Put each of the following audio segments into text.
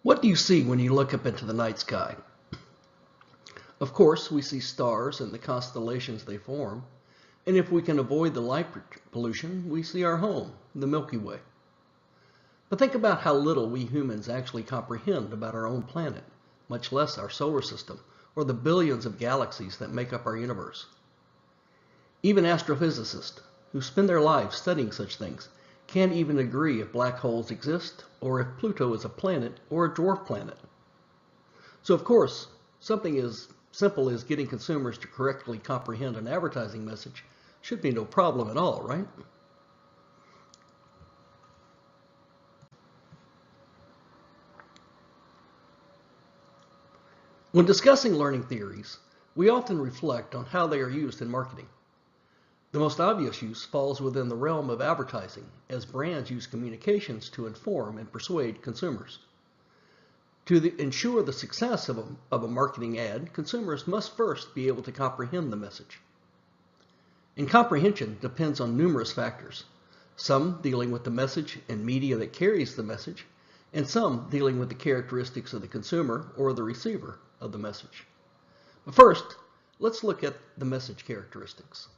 What do you see when you look up into the night sky? Of course, we see stars and the constellations they form, and if we can avoid the light pollution, we see our home, the Milky Way. But think about how little we humans actually comprehend about our own planet, much less our solar system, or the billions of galaxies that make up our universe. Even astrophysicists, who spend their lives studying such things, can't even agree if black holes exist or if Pluto is a planet or a dwarf planet. So of course, something as simple as getting consumers to correctly comprehend an advertising message should be no problem at all, right? When discussing learning theories, we often reflect on how they are used in marketing. The most obvious use falls within the realm of advertising, as brands use communications to inform and persuade consumers. To ensure the success of a marketing ad, consumers must first be able to comprehend the message. And comprehension depends on numerous factors, some dealing with the message and media that carries the message, and some dealing with the characteristics of the consumer or the receiver of the message. But first, let's look at the message characteristics.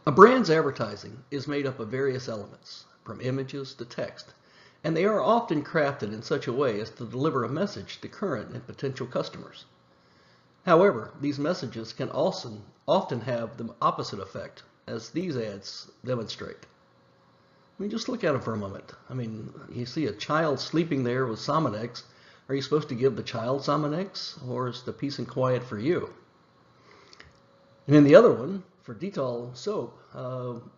A brand's advertising is made up of various elements, from images to text, and they are often crafted in such a way as to deliver a message to current and potential customers. However, these messages can also often have the opposite effect, as these ads demonstrate. I mean, just look at them for a moment. I mean, you see a child sleeping there with Sominex. Are you supposed to give the child Sominex, or is the peace and quiet for you? And in the other one, for Dettol soap,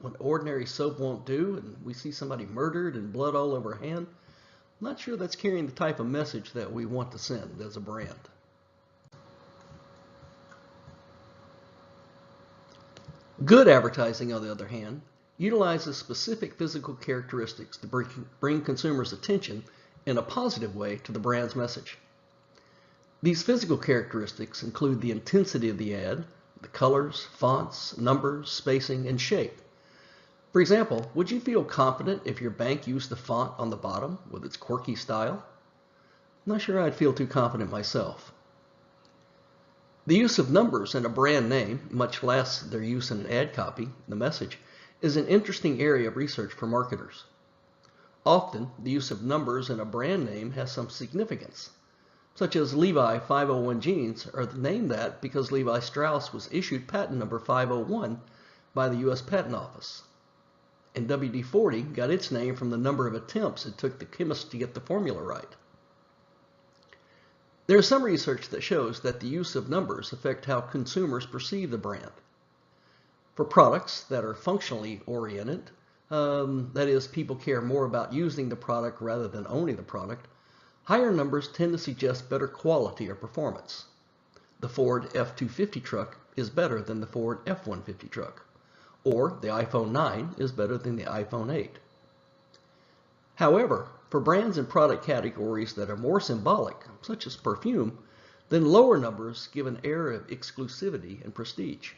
when ordinary soap won't do and we see somebody murdered and blood all over a hand, I'm not sure that's carrying the type of message that we want to send as a brand. Good advertising, on the other hand, utilizes specific physical characteristics to bring consumers' attention in a positive way to the brand's message. These physical characteristics include the intensity of the ad, the colors, fonts, numbers, spacing, and shape. For example, would you feel confident if your bank used the font on the bottom with its quirky style? I'm not sure I'd feel too confident myself. The use of numbers in a brand name, much less their use in an ad copy, the message, is an interesting area of research for marketers. Often, the use of numbers in a brand name has some significance, such as Levi 501 jeans are named that because Levi Strauss was issued patent number 501 by the U.S. Patent Office. And WD-40 got its name from the number of attempts it took the chemist to get the formula right. There is some research that shows that the use of numbers affect how consumers perceive the brand. For products that are functionally oriented, that is, people care more about using the product rather than owning the product, higher numbers tend to suggest better quality or performance. The Ford F-250 truck is better than the Ford F-150 truck, or the iPhone 9 is better than the iPhone 8. However, for brands and product categories that are more symbolic, such as perfume, then lower numbers give an air of exclusivity and prestige.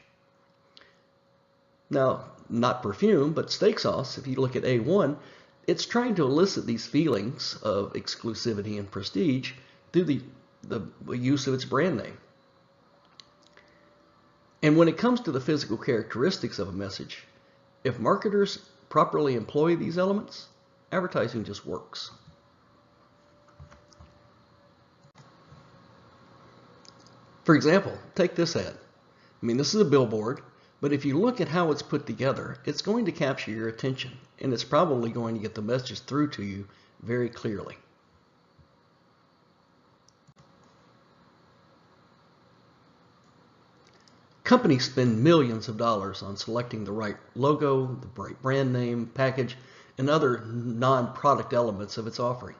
Now, not perfume, but steak sauce, if you look at A1, it's trying to elicit these feelings of exclusivity and prestige through the use of its brand name. And when it comes to the physical characteristics of a message, if marketers properly employ these elements, advertising just works. For example, take this ad. I mean, this is a billboard, but if you look at how it's put together, it's going to capture your attention, and it's probably going to get the message through to you very clearly. Companies spend millions of dollars on selecting the right logo, the right brand name, package, and other non-product elements of its offering.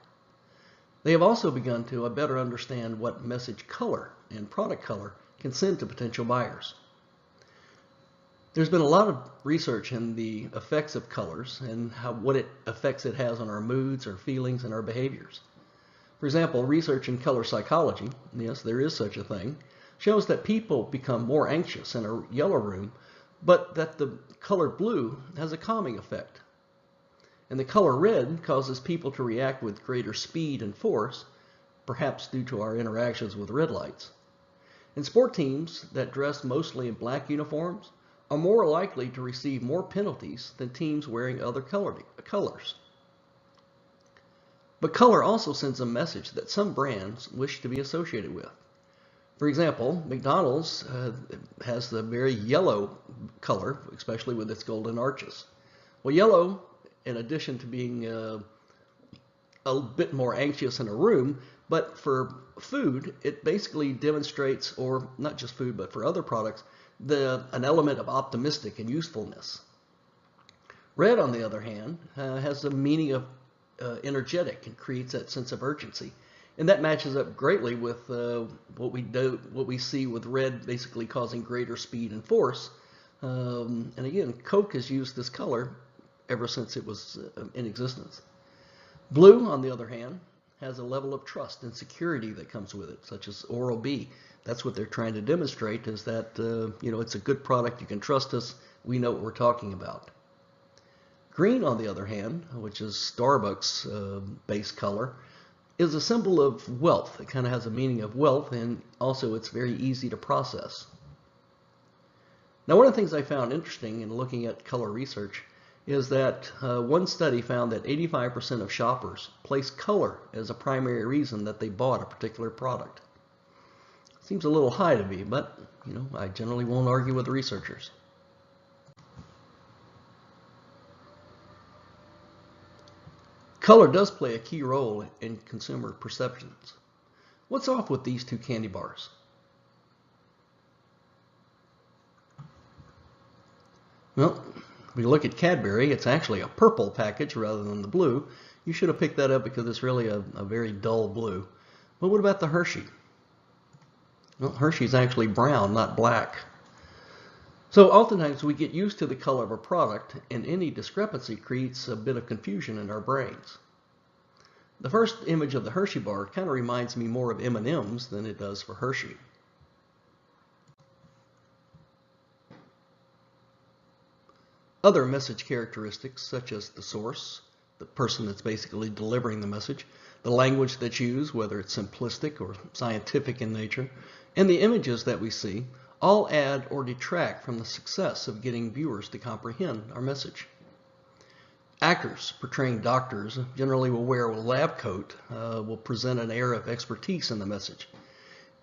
They have also begun to better understand what message color and product color can send to potential buyers. There's been a lot of research in the effects of colors and what effects it has on our moods, our feelings, and our behaviors. For example, research in color psychology, yes, there is such a thing, shows that people become more anxious in a yellow room but that the color blue has a calming effect. And the color red causes people to react with greater speed and force, perhaps due to our interactions with red lights. And sport teams that dress mostly in black uniforms are more likely to receive more penalties than teams wearing other colors. But color also sends a message that some brands wish to be associated with. For example, McDonald's has the very yellow color, especially with its golden arches. Well, yellow, in addition to being a bit more anxious in a room, but for food, it basically demonstrates, or not just food, but for other products, an element of optimistic and usefulness. Red, on the other hand, has a meaning of energetic and creates that sense of urgency. And that matches up greatly with what we see with red basically causing greater speed and force. And again, Coke has used this color ever since it was in existence. Blue, on the other hand, has a level of trust and security that comes with it, such as Oral-B. That's what they're trying to demonstrate, is that it's a good product, you can trust us, we know what we're talking about. Green, on the other hand, which is Starbucks' base color, is a symbol of wealth. It kind of has a meaning of wealth, and also it's very easy to process. Now, one of the things I found interesting in looking at color research is that one study found that 85% of shoppers place color as a primary reason that they bought a particular product. Seems a little high to me, but I generally won't argue with the researchers. Color does play a key role in consumer perceptions. What's off with these two candy bars? Well, if we look at Cadbury, it's actually a purple package rather than the blue. You should have picked that up because it's really a very dull blue. But what about the Hershey? Well, Hershey's actually brown, not black. So oftentimes we get used to the color of a product, and any discrepancy creates a bit of confusion in our brains. The first image of the Hershey bar kind of reminds me more of M&M's than it does for Hershey. Other message characteristics, such as the source, the person that's basically delivering the message, the language that's used, whether it's simplistic or scientific in nature, and the images that we see, all add or detract from the success of getting viewers to comprehend our message. Actors portraying doctors generally will wear a lab coat, will present an air of expertise in the message.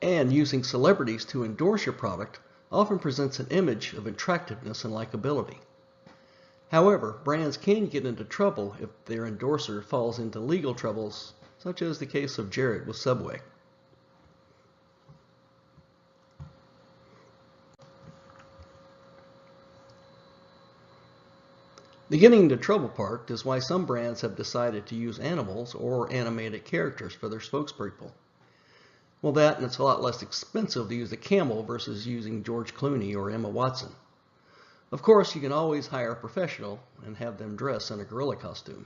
And using celebrities to endorse your product often presents an image of attractiveness and likability. However, brands can get into trouble if their endorser falls into legal troubles, such as the case of Jared with Subway. The getting into trouble part is why some brands have decided to use animals or animated characters for their spokespeople. Well, that, and it's a lot less expensive to use a camel versus using George Clooney or Emma Watson. Of course, you can always hire a professional and have them dress in a gorilla costume.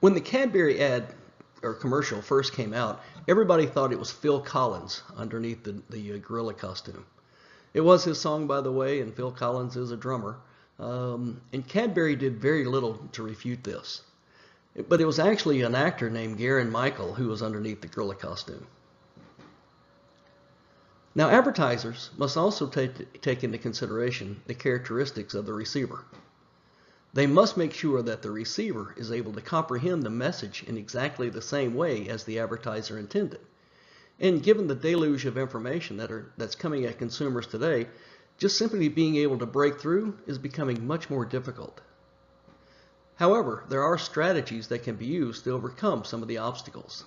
When the Cadbury ad or commercial first came out, everybody thought it was Phil Collins underneath the gorilla costume. It was his song, by the way, and Phil Collins is a drummer. And Cadbury did very little to refute this. But it was actually an actor named Garen Michael who was underneath the gorilla costume. Now, advertisers must also take into consideration the characteristics of the receiver. They must make sure that the receiver is able to comprehend the message in exactly the same way as the advertiser intended. And given the deluge of information that's coming at consumers today, just simply being able to break through is becoming much more difficult. However, there are strategies that can be used to overcome some of the obstacles.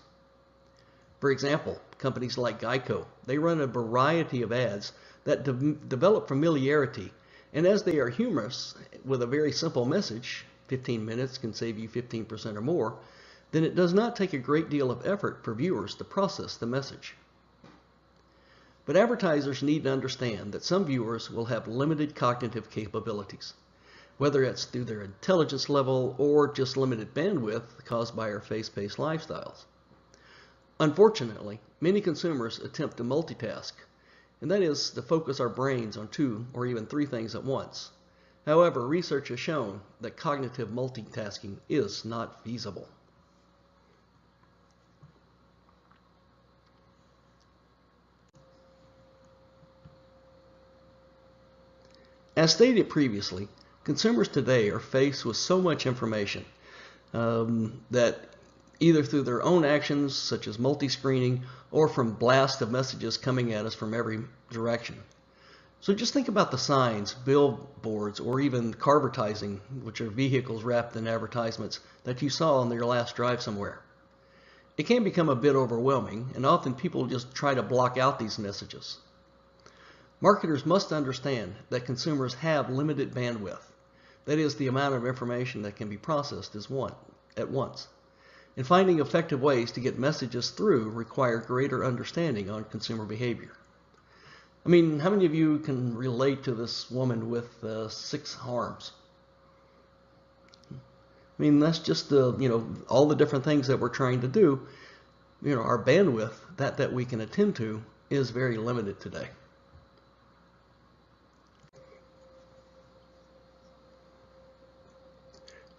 For example, companies like Geico, they run a variety of ads that develop familiarity, and as they are humorous with a very simple message, 15 minutes can save you 15% or more, then it does not take a great deal of effort for viewers to process the message. But advertisers need to understand that some viewers will have limited cognitive capabilities, whether it's through their intelligence level or just limited bandwidth caused by our fast-paced lifestyles. Unfortunately, many consumers attempt to multitask, and that is to focus our brains on 2 or even 3 things at once. However, research has shown that cognitive multitasking is not feasible. As stated previously, consumers today are faced with so much information that either through their own actions, such as multi-screening, or from blasts of messages coming at us from every direction. So just think about the signs, billboards, or even carvertising, which are vehicles wrapped in advertisements that you saw on your last drive somewhere. It can become a bit overwhelming, and often people just try to block out these messages. Marketers must understand that consumers have limited bandwidth. That is, the amount of information that can be processed at once. And finding effective ways to get messages through require greater understanding on consumer behavior. I mean, how many of you can relate to this woman with 6 arms? I mean, that's just all the different things that we're trying to do. Our bandwidth that we can attend to is very limited today.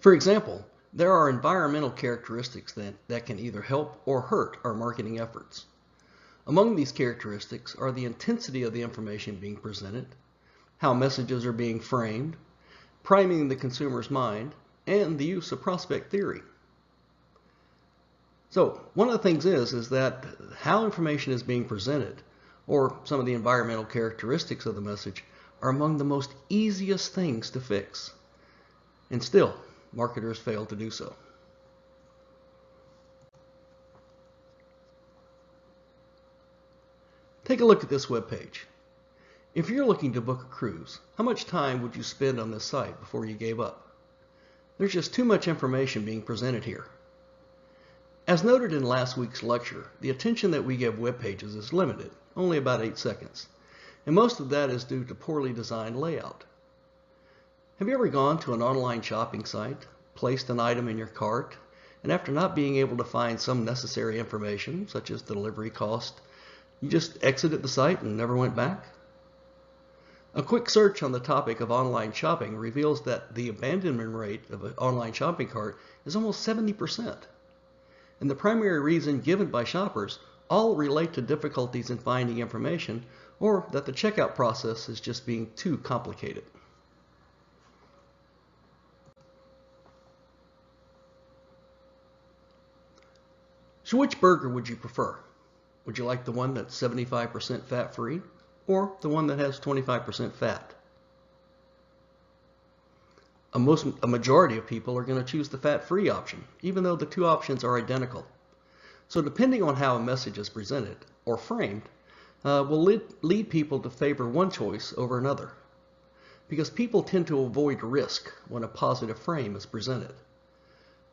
For example, there are environmental characteristics that can either help or hurt our marketing efforts. Among these characteristics are the intensity of the information being presented, how messages are being framed, priming the consumer's mind, and the use of prospect theory. So one of the things is that how information is being presented, or some of the environmental characteristics of the message, are among the most easiest things to fix. And still, marketers fail to do so. Take a look at this web page. If you're looking to book a cruise, how much time would you spend on this site before you gave up? There's just too much information being presented here. As noted in last week's lecture, the attention that we give web pages is limited, only about 8 seconds, and most of that is due to poorly designed layout. Have you ever gone to an online shopping site, placed an item in your cart, and after not being able to find some necessary information, such as the delivery cost, you just exited the site and never went back? A quick search on the topic of online shopping reveals that the abandonment rate of an online shopping cart is almost 70%. And the primary reason given by shoppers all relate to difficulties in finding information or that the checkout process is just being too complicated. So which burger would you prefer? Would you like the one that's 75% fat-free or the one that has 25% fat? A majority of people are going to choose the fat-free option, even though the 2 options are identical. So depending on how a message is presented or framed, will lead people to favor one choice over another, because people tend to avoid risk when a positive frame is presented,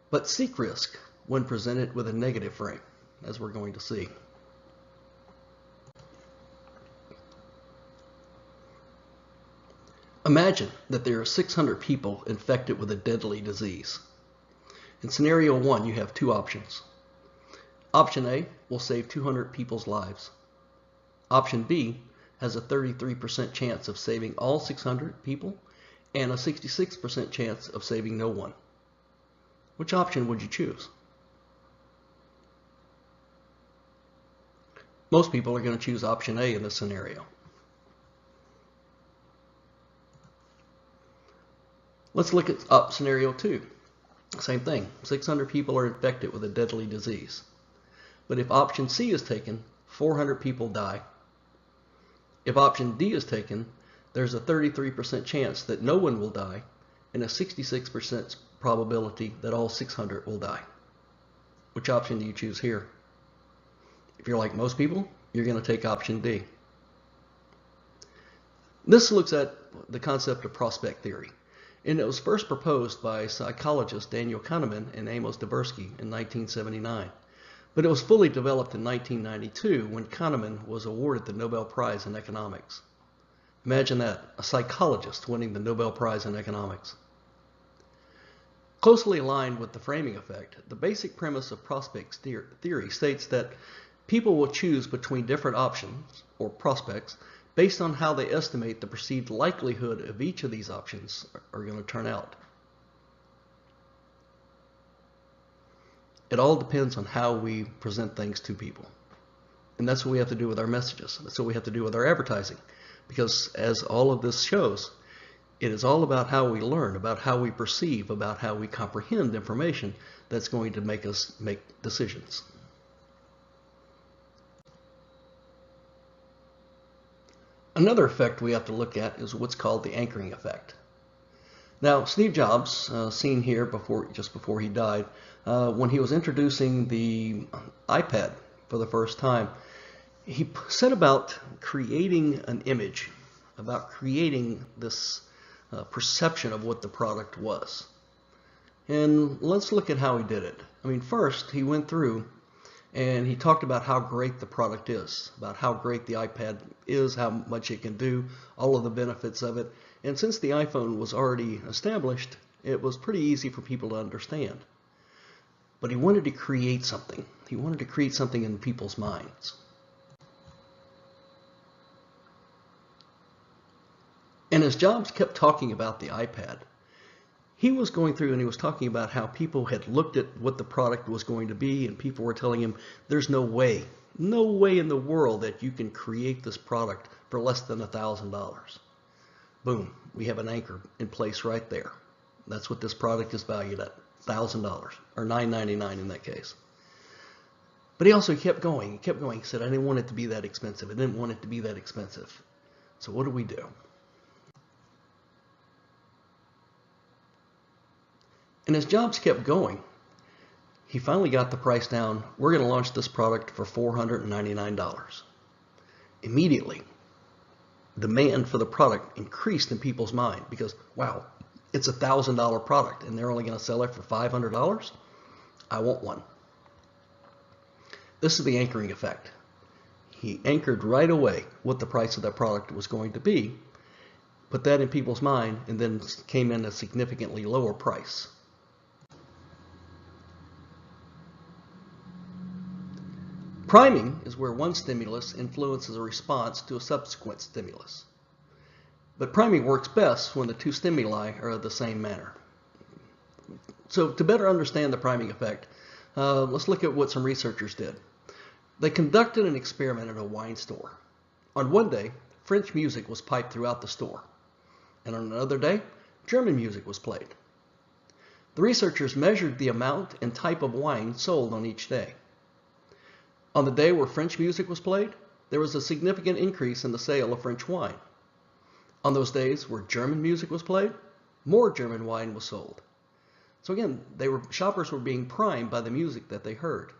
but seek risk when presented with a negative frame, as we're going to see. Imagine that there are 600 people infected with a deadly disease. In scenario 1, you have two options. Option A will save 200 people's lives. Option B has a 33% chance of saving all 600 people and a 66% chance of saving no one. Which option would you choose? Most people are going to choose option A in this scenario. Let's look at scenario 2. Same thing. 600 people are infected with a deadly disease. But if option C is taken, 400 people die. If option D is taken, there's a 33% chance that no one will die and a 66% probability that all 600 will die. Which option do you choose here? If you're like most people, you're going to take option D. This looks at the concept of prospect theory, and it was first proposed by psychologists Daniel Kahneman and Amos Tversky in 1979. But it was fully developed in 1992 when Kahneman was awarded the Nobel Prize in Economics. Imagine that, a psychologist winning the Nobel Prize in Economics. Closely aligned with the framing effect, the basic premise of prospect theory states that people will choose between different options, or prospects, based on how they estimate the perceived likelihood of each of these options are going to turn out. It all depends on how we present things to people. And that's what we have to do with our messages. That's what we have to do with our advertising. Because as all of this shows, it is all about how we learn, about how we perceive, about how we comprehend information that's going to make us make decisions. Another effect we have to look at is what's called the anchoring effect. Now, Steve Jobs, seen here just before he died, when he was introducing the iPad for the first time, he set about creating an image, about creating this perception of what the product was. And let's look at how he did it. I mean, first he went through and he talked about how great the product is, about how great the iPad is, how much it can do, all of the benefits of it. And since the iPhone was already established, it was pretty easy for people to understand. But he wanted to create something. He wanted to create something in people's minds. And as Jobs kept talking about the iPad, he was going through and he was talking about how people had looked at what the product was going to be, and people were telling him, there's no way in the world that you can create this product for less than $1,000. Boom, we have an anchor in place right there. That's what this product is valued at, $1,000, or $9.99 in that case. But he also kept going. He said, I didn't want it to be that expensive. I didn't want it to be that expensive. So what do we do? And as Jobs kept going, he finally got the price down. We're going to launch this product for $499. Immediately, demand for the product increased in people's mind because, wow, it's a $1,000 product and they're only going to sell it for $500? I want one. This is the anchoring effect. He anchored right away what the price of that product was going to be, put that in people's mind, and then came in a significantly lower price. Priming is where one stimulus influences a response to a subsequent stimulus. But priming works best when the two stimuli are of the same manner. So to better understand the priming effect, let's look at what some researchers did. They conducted an experiment at a wine store. On one day, French music was piped throughout the store. And on another day, German music was played. The researchers measured the amount and type of wine sold on each day. On the day where French music was played, there was a significant increase in the sale of French wine. On those days where German music was played, more German wine was sold. So again, shoppers were being primed by the music that they heard.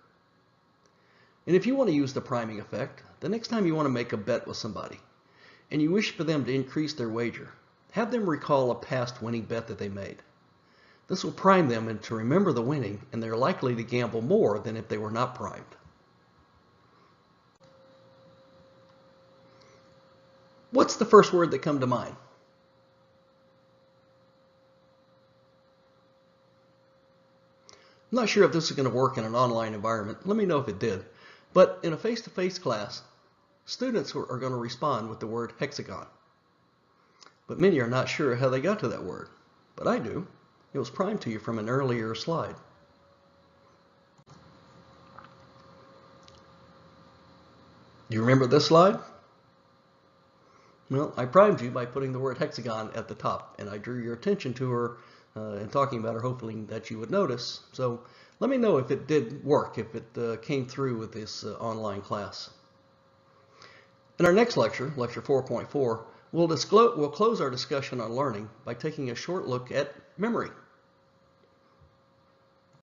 And if you want to use the priming effect, the next time you want to make a bet with somebody, and you wish for them to increase their wager, have them recall a past winning bet that they made. This will prime them and to remember the winning, and they're likely to gamble more than if they were not primed. What's the first word that come to mind? I'm not sure if this is going to work in an online environment. Let me know if it did. But in a face-to-face class, students are going to respond with the word hexagon. But many are not sure how they got to that word. But I do. It was primed to you from an earlier slide. Do you remember this slide? Well, I primed you by putting the word hexagon at the top, and I drew your attention to her and talking about her, hopefully that you would notice. So let me know if it did work, if it came through with this online class. In our next lecture, lecture 4.4, we'll close our discussion on learning by taking a short look at memory.